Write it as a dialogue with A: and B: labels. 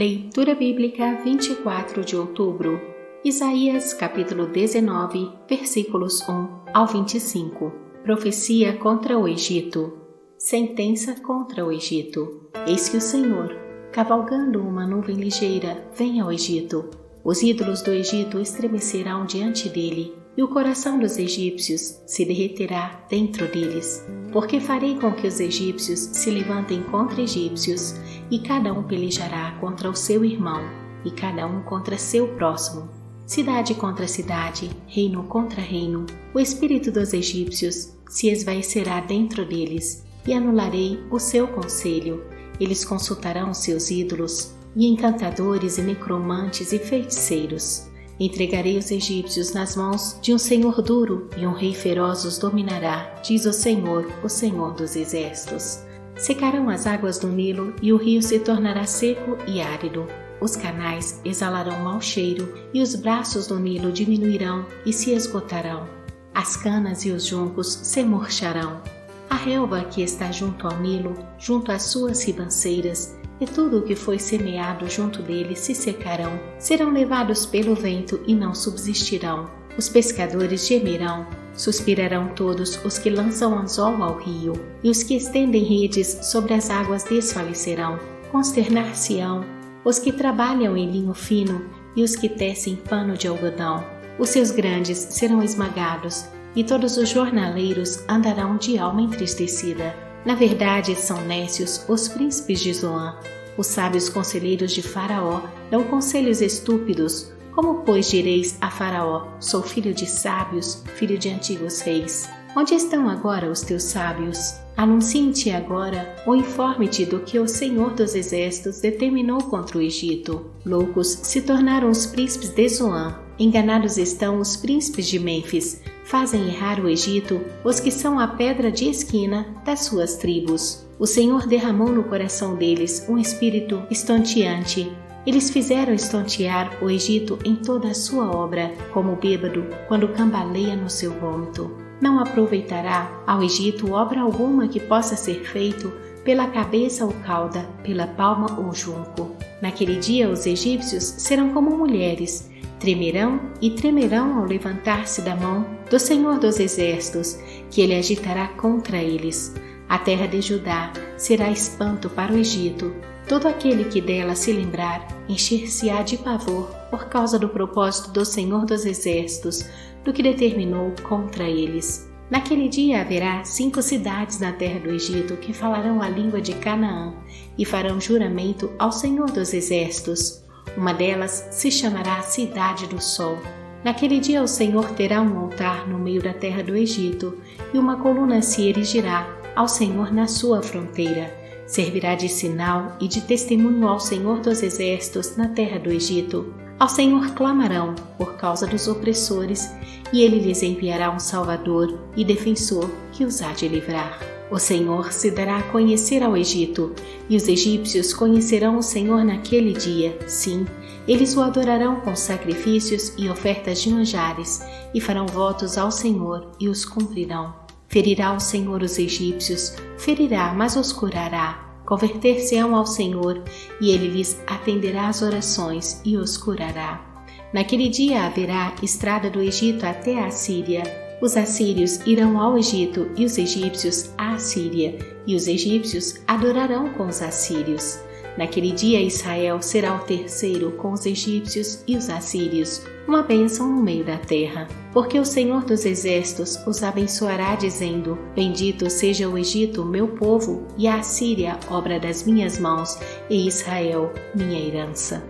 A: Leitura Bíblica 24 de outubro, Isaías capítulo 19, versículos 1 ao 25. Profecia contra o Egito. Sentença contra o Egito. Eis que o Senhor, cavalgando uma nuvem ligeira, vem ao Egito. Os ídolos do Egito estremecerão diante dele, e o coração dos egípcios se derreterá dentro deles. Porque farei com que os egípcios se levantem contra egípcios, e cada um pelejará contra o seu irmão, e cada um contra seu próximo. Cidade contra cidade, reino contra reino. O espírito dos egípcios se esvaecerá dentro deles, e anularei o seu conselho. Eles consultarão seus ídolos, e encantadores e necromantes e feiticeiros. Entregarei os egípcios nas mãos de um senhor duro, e um rei feroz os dominará, diz o Senhor dos exércitos. Secarão as águas do Nilo, e o rio se tornará seco e árido. Os canais exalarão mau cheiro, e os braços do Nilo diminuirão e se esgotarão. As canas e os juncos se murcharão. A relva que está junto ao Nilo, junto às suas ribanceiras, e tudo o que foi semeado junto dele se secarão, serão levados pelo vento e não subsistirão. Os pescadores gemerão, suspirarão todos os que lançam anzol ao rio, e os que estendem redes sobre as águas desfalecerão. Consternar-se-ão os que trabalham em linho fino e os que tecem pano de algodão. Os seus grandes serão esmagados, e todos os jornaleiros andarão de alma entristecida. Na verdade, são nécios os príncipes de Zoan. Os sábios conselheiros de Faraó dão conselhos estúpidos. Como, pois, direis a Faraó: sou filho de sábios, filho de antigos reis? Onde estão agora os teus sábios? Anuncie-te agora ou informe-te do que o Senhor dos exércitos determinou contra o Egito. Loucos se tornaram os príncipes de Zoan. Enganados estão os príncipes de Mênfis. Fazem errar o Egito os que são a pedra de esquina das suas tribos. O Senhor derramou no coração deles um espírito estonteante. Eles fizeram estontear o Egito em toda a sua obra, como bêbado quando cambaleia no seu vômito. Não aproveitará ao Egito obra alguma que possa ser feito pela cabeça ou cauda, pela palma ou junco. Naquele dia os egípcios serão como mulheres, tremerão e tremerão ao levantar-se da mão do Senhor dos exércitos, que ele agitará contra eles. A terra de Judá será espanto para o Egito. Todo aquele que dela se lembrar encher-se-á de pavor por causa do propósito do Senhor dos exércitos, do que determinou contra eles. Naquele dia haverá 5 cidades na terra do Egito que falarão a língua de Canaã e farão juramento ao Senhor dos exércitos. Uma delas se chamará Cidade do Sol. Naquele dia o Senhor terá um altar no meio da terra do Egito, e uma coluna se erigirá ao Senhor na sua fronteira. Servirá de sinal e de testemunho ao Senhor dos exércitos na terra do Egito. Ao Senhor clamarão por causa dos opressores, e ele lhes enviará um Salvador e defensor que os há de livrar. O Senhor se dará a conhecer ao Egito, e os egípcios conhecerão o Senhor naquele dia. Sim, eles o adorarão com sacrifícios e ofertas de manjares, e farão votos ao Senhor e os cumprirão. Ferirá o Senhor os egípcios, ferirá, mas os curará. Converter-se-ão ao Senhor, e ele lhes atenderá as orações e os curará. Naquele dia haverá estrada do Egito até a Assíria. Os assírios irão ao Egito e os egípcios à Assíria, e os egípcios adorarão com os assírios. Naquele dia Israel será o terceiro com os egípcios e os assírios, uma bênção no meio da terra. Porque o Senhor dos exércitos os abençoará, dizendo: bendito seja o Egito, meu povo, e a Assíria, obra das minhas mãos, e Israel, minha herança.